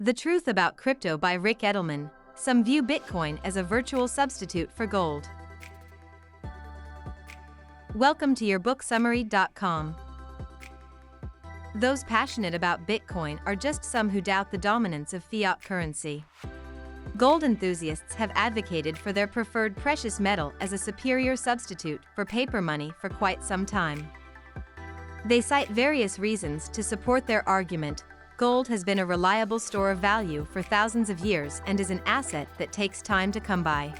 The Truth About Crypto by Ric Edelman. Some view Bitcoin as a virtual substitute for gold. Welcome to yourbooksummary.com. Those passionate about Bitcoin are just some who doubt the dominance of fiat currency. Gold enthusiasts have advocated for their preferred precious metal as a superior substitute for paper money for quite some time. They cite various reasons to support their argument. Gold has been a reliable store of value for thousands of years and is an asset that takes time to come by.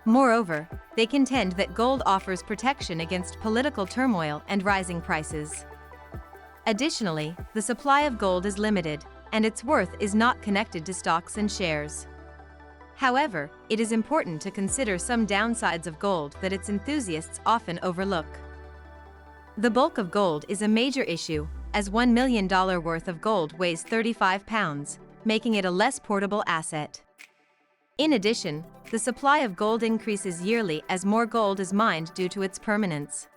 Moreover, they contend that gold offers protection against political turmoil and rising prices. Additionally, the supply of gold is limited, and its worth is not connected to stocks and shares. However, it is important to consider some downsides of gold that its enthusiasts often overlook. The bulk of gold is a major issue, as $1 million worth of gold weighs 35 pounds, making it a less portable asset. In addition, the supply of gold increases yearly as more gold is mined due to its permanence.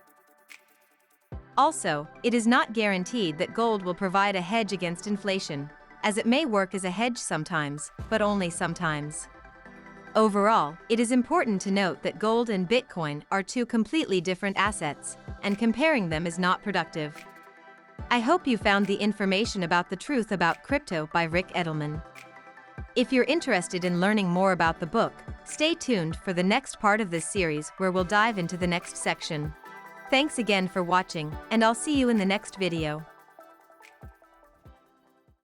Also, it is not guaranteed that gold will provide a hedge against inflation, as it may work as a hedge sometimes, but only sometimes. Overall, it is important to note that gold and Bitcoin are two completely different assets, and comparing them is not productive. I hope you found the information about The Truth About Crypto by Ric Edelman. If you're interested in learning more about the book, stay tuned for the next part of this series where we'll dive into the next section. Thanks again for watching, and I'll see you in the next video.